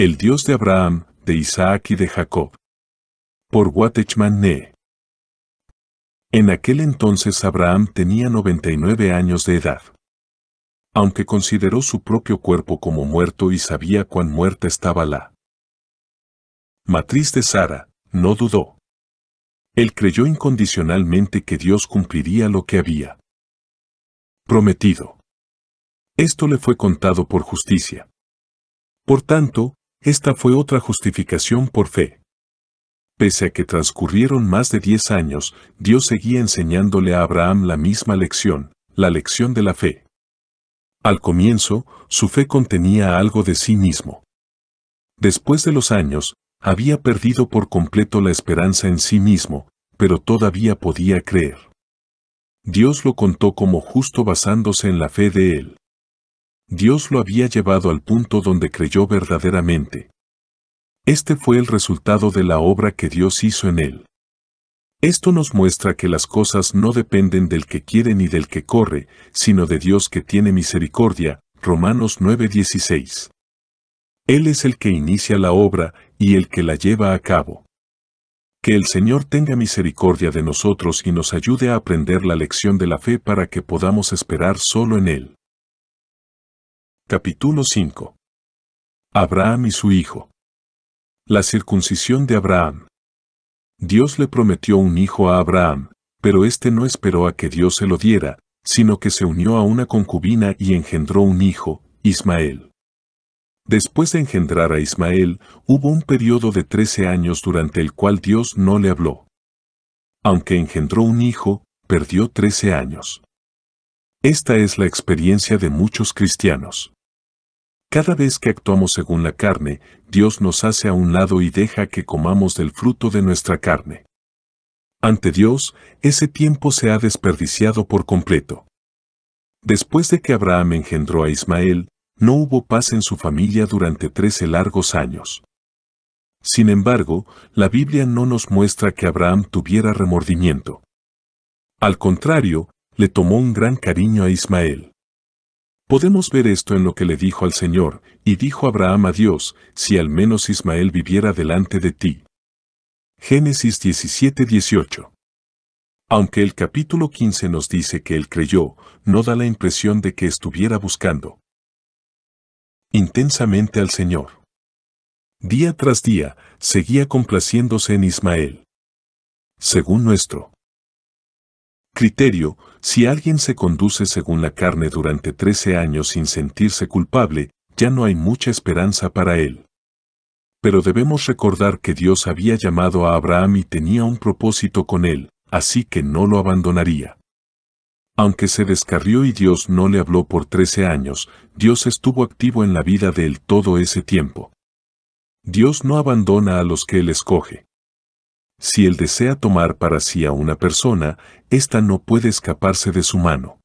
El Dios de Abraham, de Isaac y de Jacob. Por Watchman Nee. En aquel entonces Abraham tenía 99 años de edad. Aunque consideró su propio cuerpo como muerto y sabía cuán muerta estaba la matriz de Sara, no dudó. Él creyó incondicionalmente que Dios cumpliría lo que había prometido. Esto le fue contado por justicia. Por tanto, esta fue otra justificación por fe. Pese a que transcurrieron más de 10 años, Dios seguía enseñándole a Abraham la misma lección, la lección de la fe. Al comienzo, su fe contenía algo de sí mismo. Después de los años, había perdido por completo la esperanza en sí mismo, pero todavía podía creer. Dios lo contó como justo basándose en la fe de él. Dios lo había llevado al punto donde creyó verdaderamente. Este fue el resultado de la obra que Dios hizo en él. Esto nos muestra que las cosas no dependen del que quiere ni del que corre, sino de Dios que tiene misericordia. Romanos 9:16. Él es el que inicia la obra y el que la lleva a cabo. Que el Señor tenga misericordia de nosotros y nos ayude a aprender la lección de la fe para que podamos esperar solo en Él. Capítulo 5. Abraham y su hijo. La circuncisión de Abraham. Dios le prometió un hijo a Abraham, pero éste no esperó a que Dios se lo diera, sino que se unió a una concubina y engendró un hijo, Ismael. Después de engendrar a Ismael, hubo un periodo de 13 años durante el cual Dios no le habló. Aunque engendró un hijo, perdió 13 años. Esta es la experiencia de muchos cristianos. Cada vez que actuamos según la carne, Dios nos hace a un lado y deja que comamos del fruto de nuestra carne. Ante Dios, ese tiempo se ha desperdiciado por completo. Después de que Abraham engendró a Ismael, no hubo paz en su familia durante 13 largos años. Sin embargo, la Biblia no nos muestra que Abraham tuviera remordimiento. Al contrario, le tomó un gran cariño a Ismael. Podemos ver esto en lo que le dijo al Señor, y dijo Abraham a Dios, si al menos Ismael viviera delante de ti. Génesis 17:18. Aunque el capítulo 15 nos dice que él creyó, no da la impresión de que estuviera buscando intensamente al Señor. Día tras día, seguía complaciéndose en Ismael. Según nuestro criterio, si alguien se conduce según la carne durante 13 años sin sentirse culpable, ya no hay mucha esperanza para él. Pero debemos recordar que Dios había llamado a Abraham y tenía un propósito con él, así que no lo abandonaría. Aunque se descarrió y Dios no le habló por 13 años, Dios estuvo activo en la vida de él todo ese tiempo. Dios no abandona a los que él escoge. Si él desea tomar para sí a una persona, ésta no puede escaparse de su mano.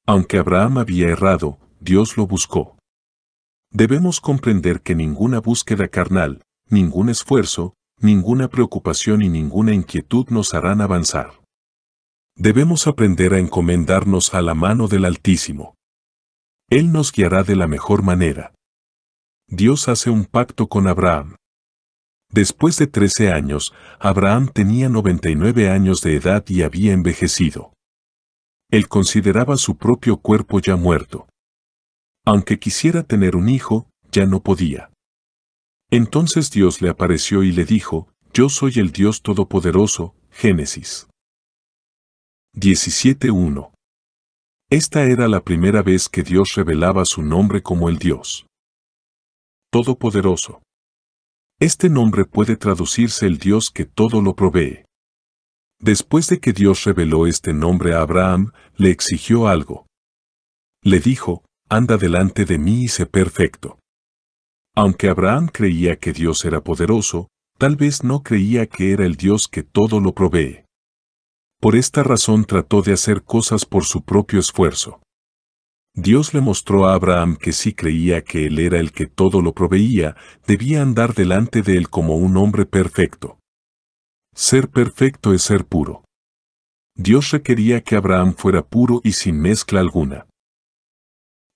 Aunque Abraham había errado, Dios lo buscó. Debemos comprender que ninguna búsqueda carnal, ningún esfuerzo, ninguna preocupación y ninguna inquietud nos harán avanzar. Debemos aprender a encomendarnos a la mano del Altísimo. Él nos guiará de la mejor manera. Dios hace un pacto con Abraham. Después de 13 años, Abraham tenía 99 años de edad y había envejecido. Él consideraba su propio cuerpo ya muerto. Aunque quisiera tener un hijo, ya no podía. Entonces Dios le apareció y le dijo, Yo soy el Dios Todopoderoso, Génesis 17:1. Esta era la primera vez que Dios revelaba su nombre como el Dios Todopoderoso. Este nombre puede traducirse el Dios que todo lo provee. Después de que Dios reveló este nombre a Abraham, le exigió algo. Le dijo, anda delante de mí y sé perfecto. Aunque Abraham creía que Dios era poderoso, tal vez no creía que era el Dios que todo lo provee. Por esta razón trató de hacer cosas por su propio esfuerzo. Dios le mostró a Abraham que si creía que él era el que todo lo proveía, debía andar delante de él como un hombre perfecto. Ser perfecto es ser puro. Dios requería que Abraham fuera puro y sin mezcla alguna.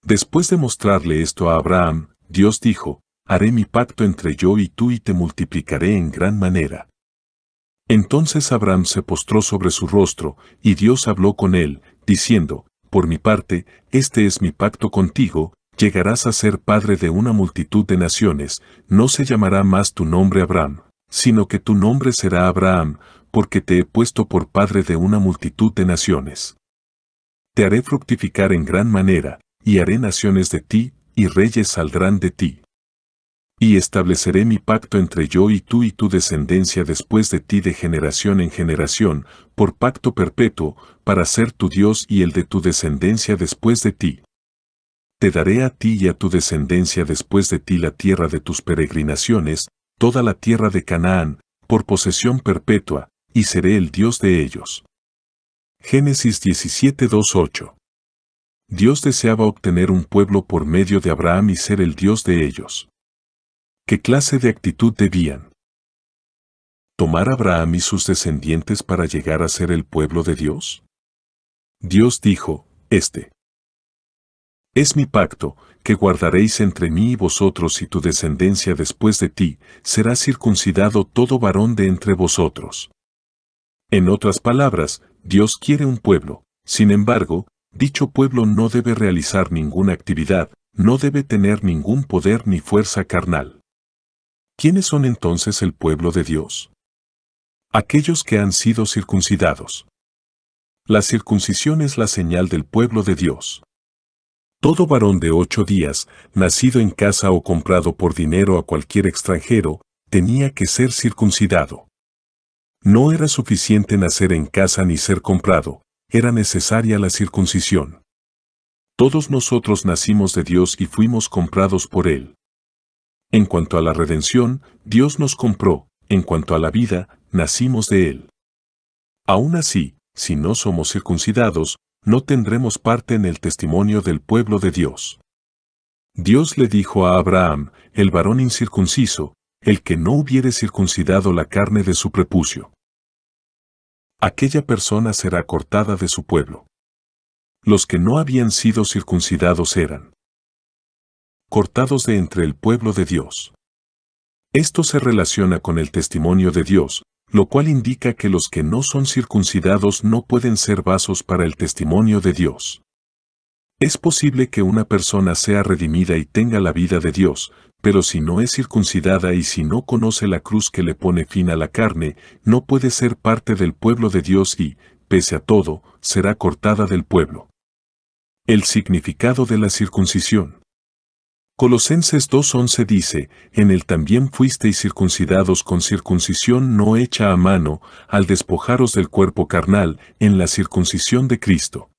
Después de mostrarle esto a Abraham, Dios dijo, haré mi pacto entre yo y tú y te multiplicaré en gran manera. Entonces Abraham se postró sobre su rostro, y Dios habló con él, diciendo, por mi parte, este es mi pacto contigo, llegarás a ser padre de una multitud de naciones, no se llamará más tu nombre Abraham, sino que tu nombre será Abraham, porque te he puesto por padre de una multitud de naciones. Te haré fructificar en gran manera, y haré naciones de ti, y reyes saldrán de ti. Y estableceré mi pacto entre yo y tu descendencia después de ti de generación en generación, por pacto perpetuo, para ser tu Dios y el de tu descendencia después de ti. Te daré a ti y a tu descendencia después de ti la tierra de tus peregrinaciones, toda la tierra de Canaán, por posesión perpetua, y seré el Dios de ellos. Génesis 17:2-8. Dios deseaba obtener un pueblo por medio de Abraham y ser el Dios de ellos. ¿Qué clase de actitud debían tomar Abraham y sus descendientes para llegar a ser el pueblo de Dios? Dios dijo, este es mi pacto, que guardaréis entre mí y vosotros y tu descendencia después de ti, será circuncidado todo varón de entre vosotros. En otras palabras, Dios quiere un pueblo, sin embargo, dicho pueblo no debe realizar ninguna actividad, no debe tener ningún poder ni fuerza carnal. ¿Quiénes son entonces el pueblo de Dios? Aquellos que han sido circuncidados. La circuncisión es la señal del pueblo de Dios. Todo varón de 8 días, nacido en casa o comprado por dinero a cualquier extranjero, tenía que ser circuncidado. No era suficiente nacer en casa ni ser comprado, era necesaria la circuncisión. Todos nosotros nacimos de Dios y fuimos comprados por Él. En cuanto a la redención, Dios nos compró, en cuanto a la vida, nacimos de Él. Aún así, si no somos circuncidados, no tendremos parte en el testimonio del pueblo de Dios. Dios le dijo a Abraham, el varón incircunciso, el que no hubiere circuncidado la carne de su prepucio. Aquella persona será cortada de su pueblo. Los que no habían sido circuncidados eran cortados de entre el pueblo de Dios. Esto se relaciona con el testimonio de Dios, lo cual indica que los que no son circuncidados no pueden ser vasos para el testimonio de Dios. Es posible que una persona sea redimida y tenga la vida de Dios, pero si no es circuncidada y si no conoce la cruz que le pone fin a la carne, no puede ser parte del pueblo de Dios y, pese a todo, será cortada del pueblo. El significado de la circuncisión. Colosenses 2:11 dice, en él también fuisteis circuncidados con circuncisión no hecha a mano, al despojaros del cuerpo carnal, en la circuncisión de Cristo.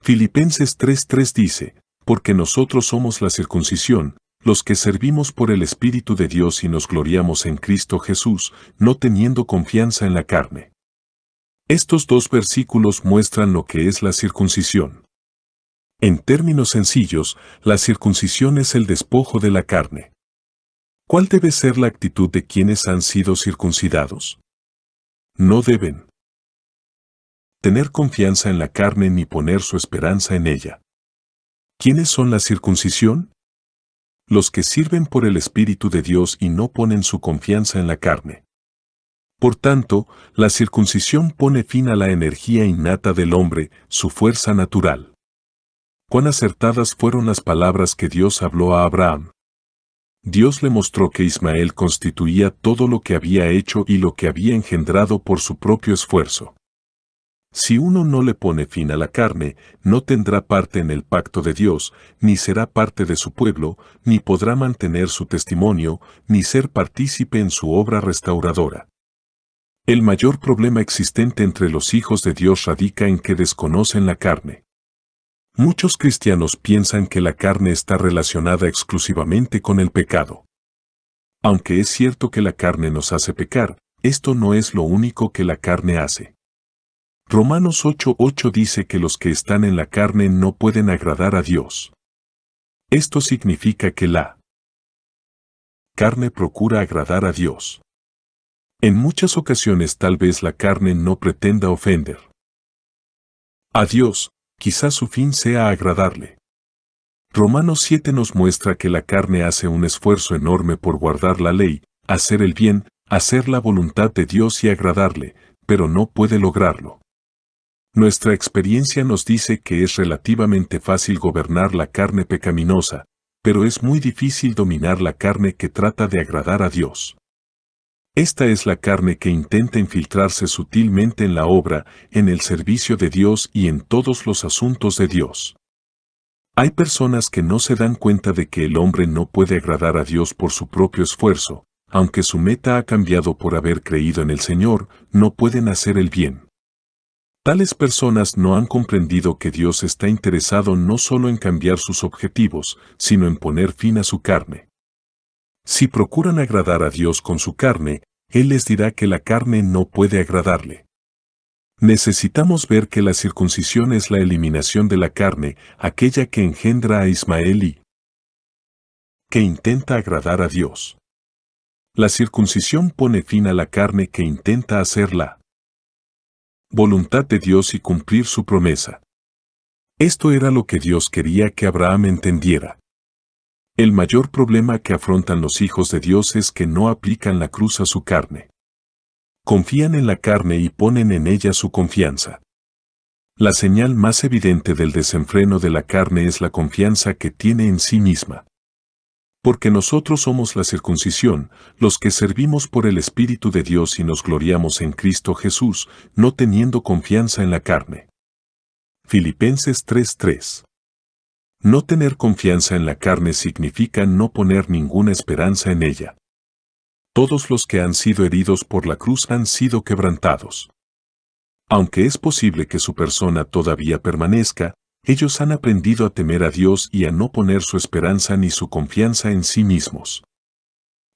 Filipenses 3:3 dice, porque nosotros somos la circuncisión, los que servimos por el Espíritu de Dios y nos gloriamos en Cristo Jesús, no teniendo confianza en la carne. Estos dos versículos muestran lo que es la circuncisión. En términos sencillos, la circuncisión es el despojo de la carne. ¿Cuál debe ser la actitud de quienes han sido circuncidados? No deben tener confianza en la carne ni poner su esperanza en ella. ¿Quiénes son la circuncisión? Los que sirven por el Espíritu de Dios y no ponen su confianza en la carne. Por tanto, la circuncisión pone fin a la energía innata del hombre, su fuerza natural. Cuán acertadas fueron las palabras que Dios habló a Abraham. Dios le mostró que Ismael constituía todo lo que había hecho y lo que había engendrado por su propio esfuerzo. Si uno no le pone fin a la carne, no tendrá parte en el pacto de Dios, ni será parte de su pueblo, ni podrá mantener su testimonio, ni ser partícipe en su obra restauradora. El mayor problema existente entre los hijos de Dios radica en que desconocen la carne. Muchos cristianos piensan que la carne está relacionada exclusivamente con el pecado. Aunque es cierto que la carne nos hace pecar, esto no es lo único que la carne hace. Romanos 8:8 dice que los que están en la carne no pueden agradar a Dios. Esto significa que la carne procura agradar a Dios. En muchas ocasiones tal vez la carne no pretenda ofender a Dios, quizás su fin sea agradarle. Romanos 7 nos muestra que la carne hace un esfuerzo enorme por guardar la ley, hacer el bien, hacer la voluntad de Dios y agradarle, pero no puede lograrlo. Nuestra experiencia nos dice que es relativamente fácil gobernar la carne pecaminosa, pero es muy difícil dominar la carne que trata de agradar a Dios. Esta es la carne que intenta infiltrarse sutilmente en la obra, en el servicio de Dios y en todos los asuntos de Dios. Hay personas que no se dan cuenta de que el hombre no puede agradar a Dios por su propio esfuerzo, aunque su meta ha cambiado por haber creído en el Señor, no pueden hacer el bien. Tales personas no han comprendido que Dios está interesado no solo en cambiar sus objetivos, sino en poner fin a su carne. Si procuran agradar a Dios con su carne, Él les dirá que la carne no puede agradarle. Necesitamos ver que la circuncisión es la eliminación de la carne, aquella que engendra a Ismael y que intenta agradar a Dios. La circuncisión pone fin a la carne que intenta hacer la voluntad de Dios y cumplir su promesa. Esto era lo que Dios quería que Abraham entendiera. El mayor problema que afrontan los hijos de Dios es que no aplican la cruz a su carne. Confían en la carne y ponen en ella su confianza. La señal más evidente del desenfreno de la carne es la confianza que tiene en sí misma. Porque nosotros somos la circuncisión, los que servimos por el Espíritu de Dios y nos gloriamos en Cristo Jesús, no teniendo confianza en la carne. Filipenses 3:3. No tener confianza en la carne significa no poner ninguna esperanza en ella. Todos los que han sido heridos por la cruz han sido quebrantados. Aunque es posible que su persona todavía permanezca, ellos han aprendido a temer a Dios y a no poner su esperanza ni su confianza en sí mismos.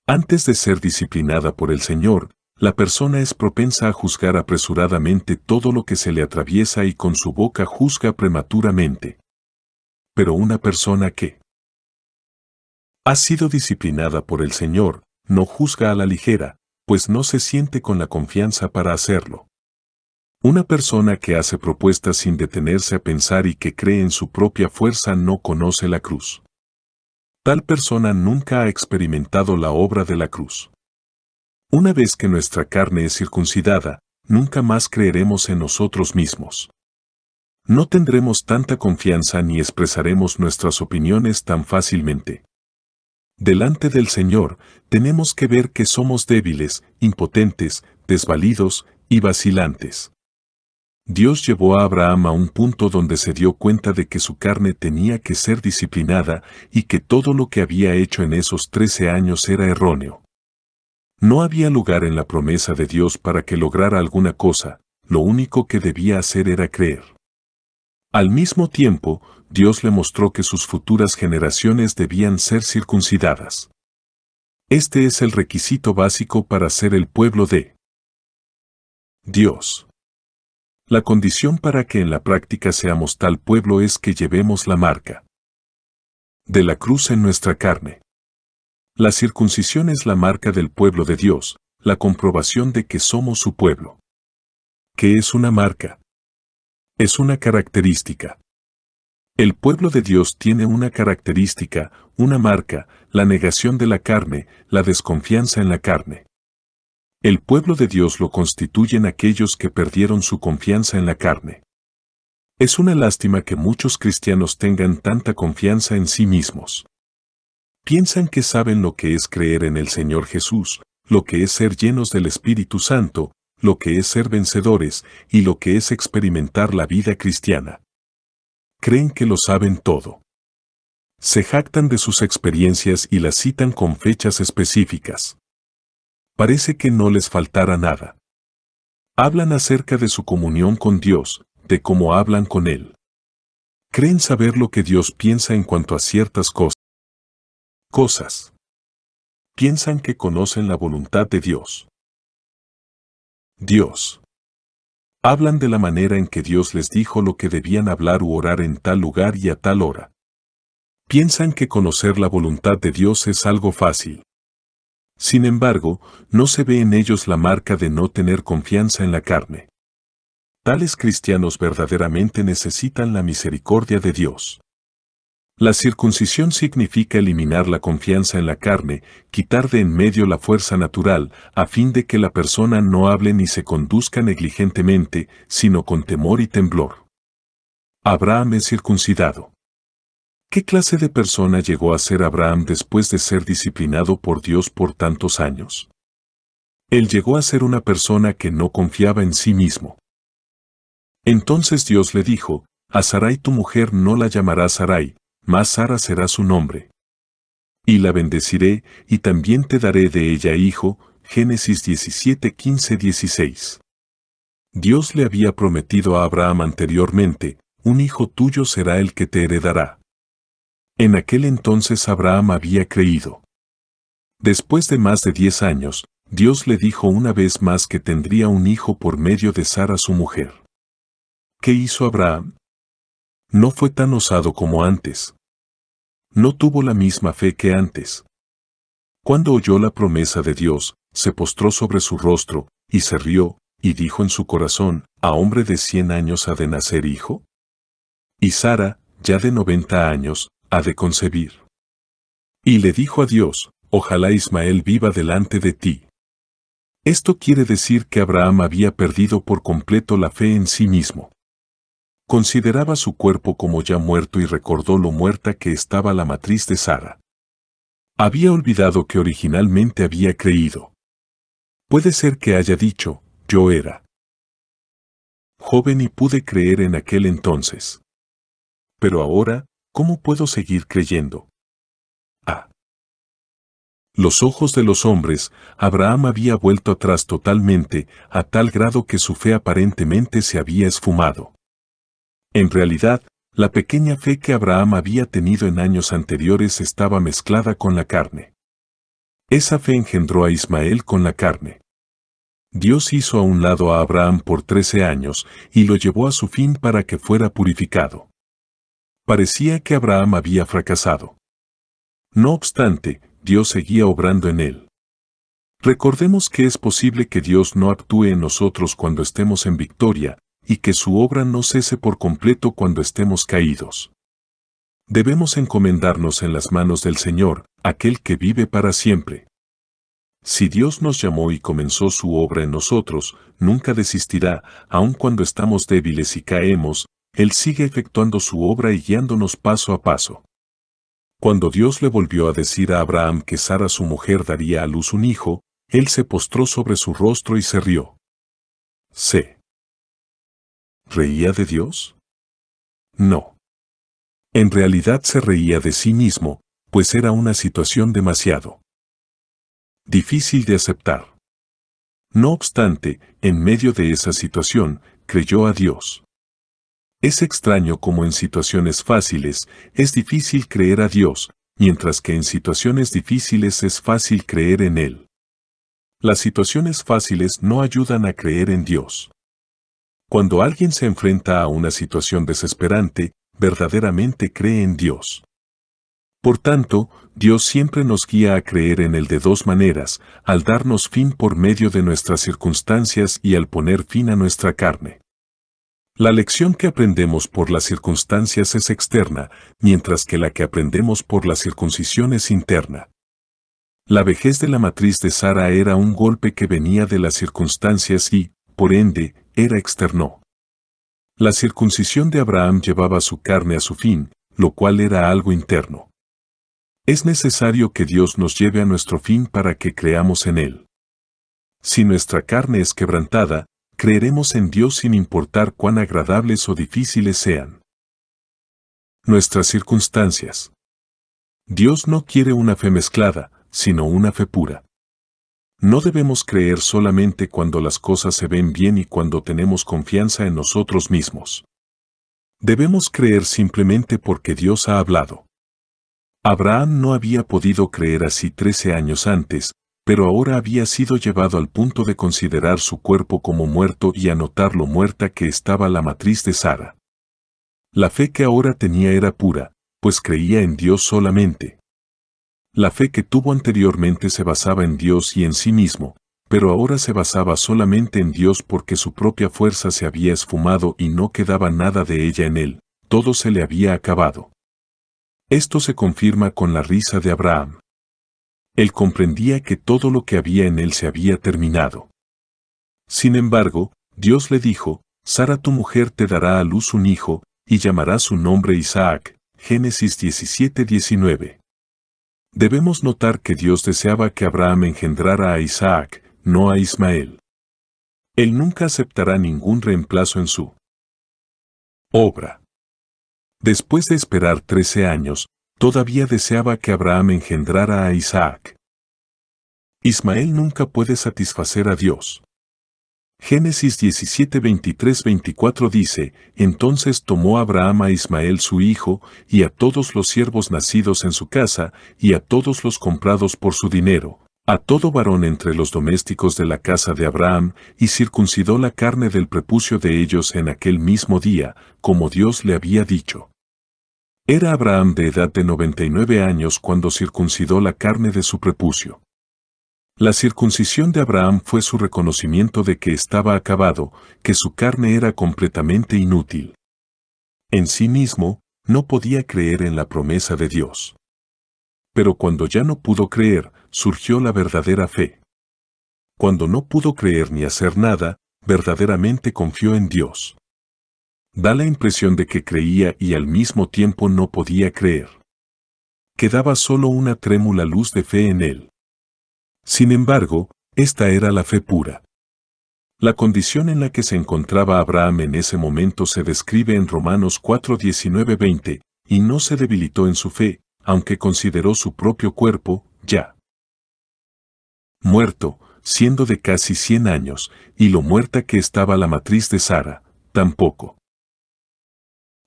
Antes de ser disciplinada por el Señor, la persona es propensa a juzgar apresuradamente todo lo que se le atraviesa y con su boca juzga prematuramente. Pero una persona que ha sido disciplinada por el Señor, no juzga a la ligera, pues no se siente con la confianza para hacerlo. Una persona que hace propuestas sin detenerse a pensar y que cree en su propia fuerza no conoce la cruz. Tal persona nunca ha experimentado la obra de la cruz. Una vez que nuestra carne es circuncidada, nunca más creeremos en nosotros mismos. No tendremos tanta confianza ni expresaremos nuestras opiniones tan fácilmente. Delante del Señor, tenemos que ver que somos débiles, impotentes, desvalidos y vacilantes. Dios llevó a Abraham a un punto donde se dio cuenta de que su carne tenía que ser disciplinada y que todo lo que había hecho en esos 13 años era erróneo. No había lugar en la promesa de Dios para que lograra alguna cosa, lo único que debía hacer era creer. Al mismo tiempo, Dios le mostró que sus futuras generaciones debían ser circuncidadas. Este es el requisito básico para ser el pueblo de Dios. La condición para que en la práctica seamos tal pueblo es que llevemos la marca de la cruz en nuestra carne. La circuncisión es la marca del pueblo de Dios, la comprobación de que somos su pueblo. ¿Qué es una marca? Es una característica. El pueblo de Dios tiene una característica, una marca, la negación de la carne, la desconfianza en la carne. El pueblo de Dios lo constituyen aquellos que perdieron su confianza en la carne. Es una lástima que muchos cristianos tengan tanta confianza en sí mismos. Piensan que saben lo que es creer en el Señor Jesús, lo que es ser llenos del Espíritu Santo, lo que es ser vencedores y lo que es experimentar la vida cristiana. Creen que lo saben todo. Se jactan de sus experiencias y las citan con fechas específicas. Parece que no les faltara nada. Hablan acerca de su comunión con Dios, de cómo hablan con Él. Creen saber lo que Dios piensa en cuanto a ciertas cosas. Piensan que conocen la voluntad de Dios. Hablan de la manera en que Dios les dijo lo que debían hablar u orar en tal lugar y a tal hora. Piensan que conocer la voluntad de Dios es algo fácil. Sin embargo, no se ve en ellos la marca de no tener confianza en la carne. Tales cristianos verdaderamente necesitan la misericordia de Dios. La circuncisión significa eliminar la confianza en la carne, quitar de en medio la fuerza natural, a fin de que la persona no hable ni se conduzca negligentemente, sino con temor y temblor. Abraham es circuncidado. ¿Qué clase de persona llegó a ser Abraham después de ser disciplinado por Dios por tantos años? Él llegó a ser una persona que no confiaba en sí mismo. Entonces Dios le dijo: a Sarai tu mujer no la llamarás Sarai, mas Sara será su nombre. Y la bendeciré, y también te daré de ella hijo. Génesis 17, 15, 16. Dios le había prometido a Abraham anteriormente: un hijo tuyo será el que te heredará. En aquel entonces Abraham había creído. Después de más de 10 años, Dios le dijo una vez más que tendría un hijo por medio de Sara su mujer. ¿Qué hizo Abraham? No fue tan osado como antes. No tuvo la misma fe que antes. Cuando oyó la promesa de Dios, se postró sobre su rostro, y se rió, y dijo en su corazón: ¿a hombre de 100 años ha de nacer hijo? Y Sara, ya de 90 años, ha de concebir. Y le dijo a Dios: ojalá Ismael viva delante de ti. Esto quiere decir que Abraham había perdido por completo la fe en sí mismo. Consideraba su cuerpo como ya muerto y recordó lo muerta que estaba la matriz de Sara. Había olvidado que originalmente había creído. Puede ser que haya dicho: yo era joven y pude creer en aquel entonces. Pero ahora, ¿cómo puedo seguir creyendo? Los ojos de los hombres, Abraham había vuelto atrás totalmente, a tal grado que su fe aparentemente se había esfumado. En realidad, la pequeña fe que Abraham había tenido en años anteriores estaba mezclada con la carne. Esa fe engendró a Ismael con la carne. Dios hizo a un lado a Abraham por 13 años y lo llevó a su fin para que fuera purificado. Parecía que Abraham había fracasado. No obstante, Dios seguía obrando en él. Recordemos que es posible que Dios no actúe en nosotros cuando estemos en victoria, y que su obra no cese por completo cuando estemos caídos. Debemos encomendarnos en las manos del Señor, aquel que vive para siempre. Si Dios nos llamó y comenzó su obra en nosotros, nunca desistirá, aun cuando estamos débiles y caemos. Él sigue efectuando su obra y guiándonos paso a paso. Cuando Dios le volvió a decir a Abraham que Sara su mujer daría a luz un hijo, él se postró sobre su rostro y se rió. ¿Se reía de Dios? No. En realidad se reía de sí mismo, pues era una situación demasiado difícil de aceptar. No obstante, en medio de esa situación, creyó a Dios. Es extraño cómo en situaciones fáciles es difícil creer a Dios, mientras que en situaciones difíciles es fácil creer en Él. Las situaciones fáciles no ayudan a creer en Dios. Cuando alguien se enfrenta a una situación desesperante, verdaderamente cree en Dios. Por tanto, Dios siempre nos guía a creer en Él de dos maneras: al darnos fin por medio de nuestras circunstancias y al poner fin a nuestra carne. La lección que aprendemos por las circunstancias es externa, mientras que la que aprendemos por la circuncisión es interna. La vejez de la matriz de Sara era un golpe que venía de las circunstancias y, por ende, era externo. La circuncisión de Abraham llevaba su carne a su fin, lo cual era algo interno. Es necesario que Dios nos lleve a nuestro fin para que creamos en Él. Si nuestra carne es quebrantada, creeremos en Dios sin importar cuán agradables o difíciles sean nuestras circunstancias. Dios no quiere una fe mezclada, sino una fe pura. No debemos creer solamente cuando las cosas se ven bien y cuando tenemos confianza en nosotros mismos. Debemos creer simplemente porque Dios ha hablado. Abraham no había podido creer así 13 años antes, pero ahora había sido llevado al punto de considerar su cuerpo como muerto y a notar lo muerta que estaba la matriz de Sara. La fe que ahora tenía era pura, pues creía en Dios solamente. La fe que tuvo anteriormente se basaba en Dios y en sí mismo, pero ahora se basaba solamente en Dios porque su propia fuerza se había esfumado y no quedaba nada de ella en él, todo se le había acabado. Esto se confirma con la risa de Abraham. Él comprendía que todo lo que había en él se había terminado. Sin embargo, Dios le dijo, Sara tu mujer te dará a luz un hijo, y llamará su nombre Isaac. Génesis 17:19. Debemos notar que Dios deseaba que Abraham engendrara a Isaac, no a Ismael. Él nunca aceptará ningún reemplazo en su obra. Después de esperar 13 años, todavía deseaba que Abraham engendrara a Isaac. Ismael nunca puede satisfacer a Dios. Génesis 17:23-24 dice, entonces tomó Abraham a Ismael su hijo, y a todos los siervos nacidos en su casa, y a todos los comprados por su dinero, a todo varón entre los domésticos de la casa de Abraham, y circuncidó la carne del prepucio de ellos en aquel mismo día, como Dios le había dicho. Era Abraham de edad de 99 años cuando circuncidó la carne de su prepucio. La circuncisión de Abraham fue su reconocimiento de que estaba acabado, que su carne era completamente inútil. En sí mismo, no podía creer en la promesa de Dios. Pero cuando ya no pudo creer, surgió la verdadera fe. Cuando no pudo creer ni hacer nada, verdaderamente confió en Dios. Da la impresión de que creía y al mismo tiempo no podía creer. Quedaba solo una trémula luz de fe en él. Sin embargo, esta era la fe pura. La condición en la que se encontraba Abraham en ese momento se describe en Romanos 4:19-20, y no se debilitó en su fe, aunque consideró su propio cuerpo, ya muerto, siendo de casi 100 años, y lo muerta que estaba la matriz de Sara, tampoco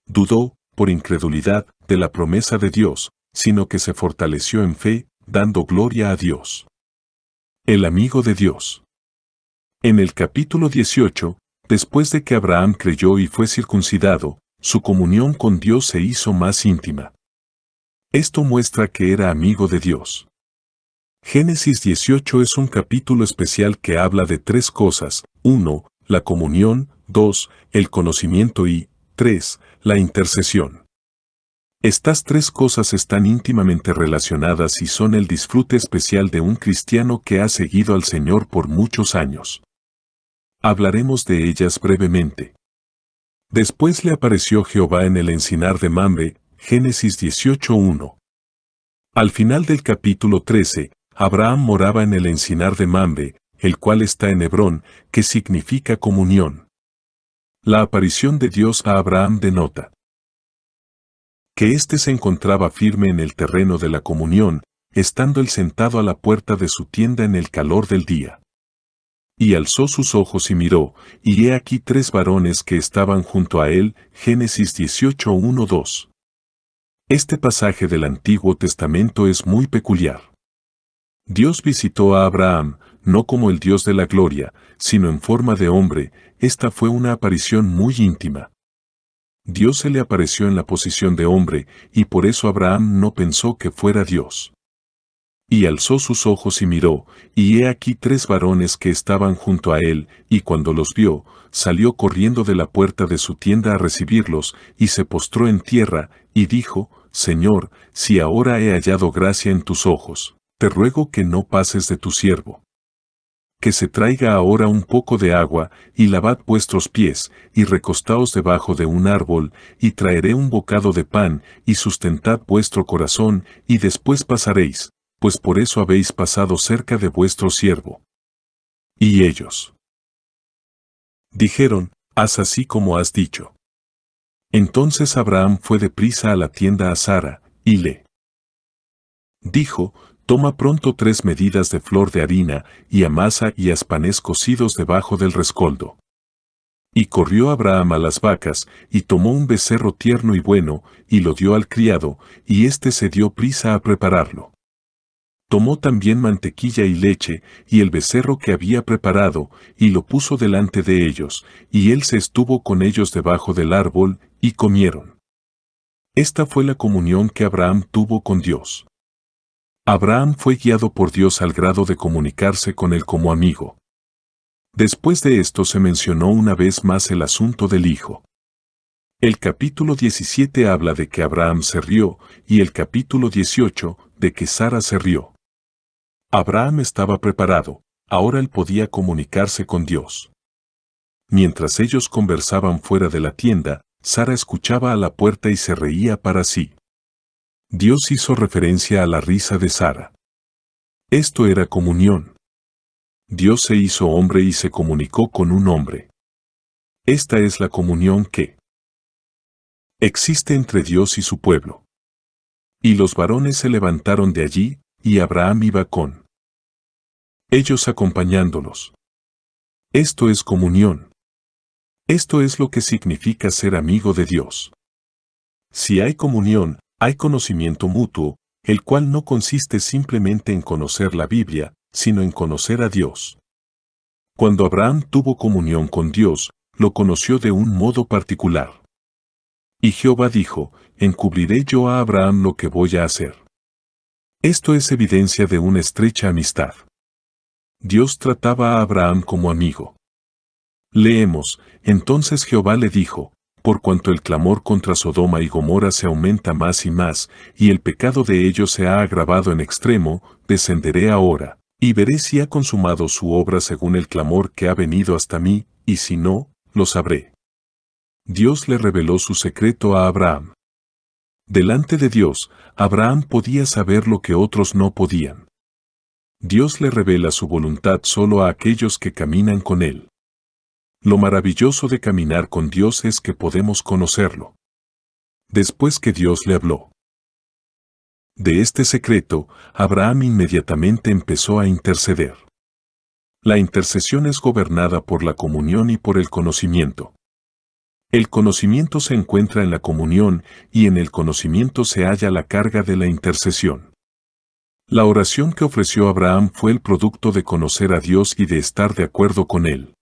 dudó, por incredulidad, de la promesa de Dios, sino que se fortaleció en fe, dando gloria a Dios. El amigo de Dios. En el capítulo 18, después de que Abraham creyó y fue circuncidado, su comunión con Dios se hizo más íntima. Esto muestra que era amigo de Dios. Génesis 18 es un capítulo especial que habla de tres cosas: 1. La comunión, 2. El conocimiento y 3. La intercesión. Estas tres cosas están íntimamente relacionadas y son el disfrute especial de un cristiano que ha seguido al Señor por muchos años. Hablaremos de ellas brevemente. Después le apareció Jehová en el encinar de Mamre, Génesis 18:1. Al final del capítulo 13, Abraham moraba en el encinar de Mamre, el cual está en Hebrón, que significa comunión. La aparición de Dios a Abraham denota que éste se encontraba firme en el terreno de la comunión, estando él sentado a la puerta de su tienda en el calor del día. Y alzó sus ojos y miró, y he aquí tres varones que estaban junto a él, Génesis 18:1-2. Este pasaje del Antiguo Testamento es muy peculiar. Dios visitó a Abraham, no como el Dios de la gloria, sino en forma de hombre. Esta fue una aparición muy íntima. Dios se le apareció en la posición de hombre, y por eso Abraham no pensó que fuera Dios. Y alzó sus ojos y miró, y he aquí tres varones que estaban junto a él, y cuando los vio, salió corriendo de la puerta de su tienda a recibirlos, y se postró en tierra, y dijo, Señor, si ahora he hallado gracia en tus ojos, te ruego que no pases de tu siervo. Que se traiga ahora un poco de agua, y lavad vuestros pies, y recostaos debajo de un árbol, y traeré un bocado de pan, y sustentad vuestro corazón, y después pasaréis, pues por eso habéis pasado cerca de vuestro siervo. Y ellos dijeron, haz así como has dicho. Entonces Abraham fue deprisa a la tienda a Sara, y le dijo, toma pronto 3 medidas de flor de harina, y amasa y haz panes cocidos debajo del rescoldo. Y corrió Abraham a las vacas, y tomó un becerro tierno y bueno, y lo dio al criado, y éste se dio prisa a prepararlo. Tomó también mantequilla y leche, y el becerro que había preparado, y lo puso delante de ellos, y él se estuvo con ellos debajo del árbol, y comieron. Esta fue la comunión que Abraham tuvo con Dios. Abraham fue guiado por Dios al grado de comunicarse con él como amigo. Después de esto se mencionó una vez más el asunto del hijo. El capítulo 17 habla de que Abraham se rió y el capítulo 18 de que Sara se rió. Abraham estaba preparado, ahora él podía comunicarse con Dios. Mientras ellos conversaban fuera de la tienda, Sara escuchaba a la puerta y se reía para sí. Dios hizo referencia a la risa de Sara. Esto era comunión. Dios se hizo hombre y se comunicó con un hombre. Esta es la comunión que existe entre Dios y su pueblo. Y los varones se levantaron de allí, y Abraham iba con ellos acompañándolos. Esto es comunión. Esto es lo que significa ser amigo de Dios. Si hay comunión, hay conocimiento mutuo, el cual no consiste simplemente en conocer la Biblia, sino en conocer a Dios. Cuando Abraham tuvo comunión con Dios, lo conoció de un modo particular. Y Jehová dijo, encubriré yo a Abraham lo que voy a hacer. Esto es evidencia de una estrecha amistad. Dios trataba a Abraham como amigo. Leemos, entonces Jehová le dijo, por cuanto el clamor contra Sodoma y Gomorra se aumenta más y más, y el pecado de ellos se ha agravado en extremo, descenderé ahora, y veré si ha consumado su obra según el clamor que ha venido hasta mí, y si no, lo sabré. Dios le reveló su secreto a Abraham. Delante de Dios, Abraham podía saber lo que otros no podían. Dios le revela su voluntad solo a aquellos que caminan con Él. Lo maravilloso de caminar con Dios es que podemos conocerlo. Después que Dios le habló de este secreto, Abraham inmediatamente empezó a interceder. La intercesión es gobernada por la comunión y por el conocimiento. El conocimiento se encuentra en la comunión y en el conocimiento se halla la carga de la intercesión. La oración que ofreció Abraham fue el producto de conocer a Dios y de estar de acuerdo con Él.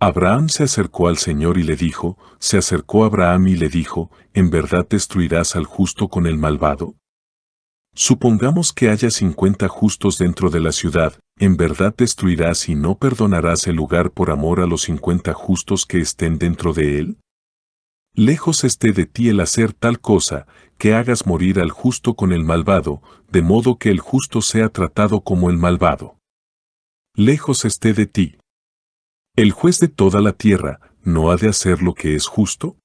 Abraham se acercó al Señor y le dijo, se acercó Abraham y le dijo, ¿en verdad destruirás al justo con el malvado? Supongamos que haya 50 justos dentro de la ciudad, ¿en verdad destruirás y no perdonarás el lugar por amor a los 50 justos que estén dentro de él? Lejos esté de ti el hacer tal cosa, que hagas morir al justo con el malvado, de modo que el justo sea tratado como el malvado. Lejos esté de ti. ¿El juez de toda la tierra no ha de hacer lo que es justo?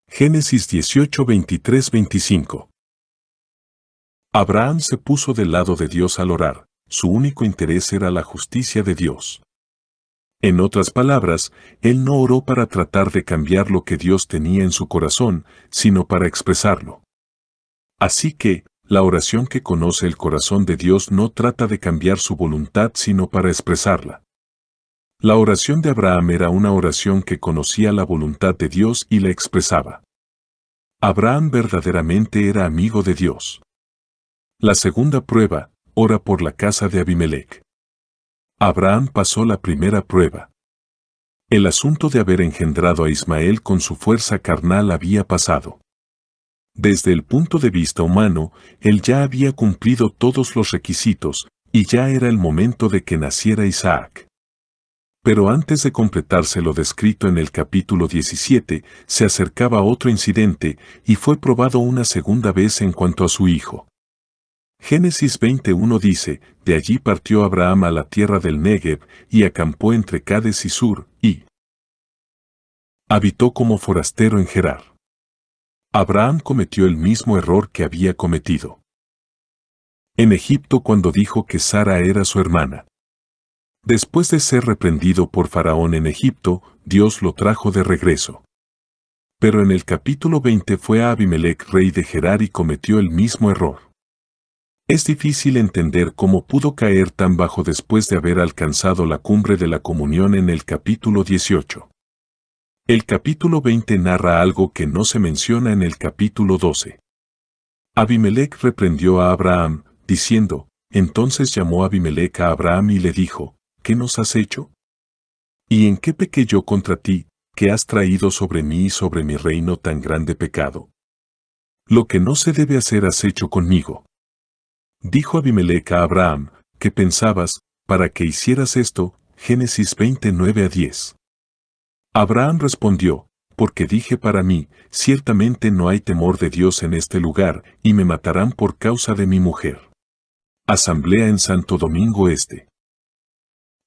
Génesis 18, 23, 25. Abraham se puso del lado de Dios al orar, su único interés era la justicia de Dios. En otras palabras, él no oró para tratar de cambiar lo que Dios tenía en su corazón, sino para expresarlo. Así que, la oración que conoce el corazón de Dios no trata de cambiar su voluntad sino para expresarla. La oración de Abraham era una oración que conocía la voluntad de Dios y la expresaba. Abraham verdaderamente era amigo de Dios. La segunda prueba, ora por la casa de Abimelec. Abraham pasó la primera prueba. El asunto de haber engendrado a Ismael con su fuerza carnal había pasado. Desde el punto de vista humano, él ya había cumplido todos los requisitos, y ya era el momento de que naciera Isaac. Pero antes de completarse lo descrito en el capítulo 17, se acercaba otro incidente, y fue probado una segunda vez en cuanto a su hijo. Génesis 21 dice, de allí partió Abraham a la tierra del Negev, y acampó entre Cades y Sur, y habitó como forastero en Gerar. Abraham cometió el mismo error que había cometido en Egipto cuando dijo que Sara era su hermana. Después de ser reprendido por Faraón en Egipto, Dios lo trajo de regreso. Pero en el capítulo 20 fue a Abimelec, rey de Gerar, y cometió el mismo error. Es difícil entender cómo pudo caer tan bajo después de haber alcanzado la cumbre de la comunión en el capítulo 18. El capítulo 20 narra algo que no se menciona en el capítulo 12. Abimelec reprendió a Abraham, diciendo, entonces llamó Abimelec a Abraham y le dijo, ¿qué nos has hecho? ¿Y en qué pequé yo contra ti, que has traído sobre mí y sobre mi reino tan grande pecado? Lo que no se debe hacer has hecho conmigo. Dijo Abimelec a Abraham, ¿qué pensabas, para que hicieras esto? Génesis 29 a 10. Abraham respondió, porque dije para mí, ciertamente no hay temor de Dios en este lugar, y me matarán por causa de mi mujer. Asamblea en Santo Domingo Este.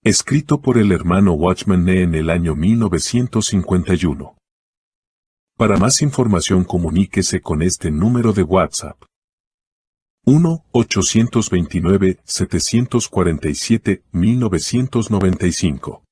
Escrito por el hermano Watchman Nee en el año 1951. Para más información comuníquese con este número de WhatsApp. 1-829-747-1995.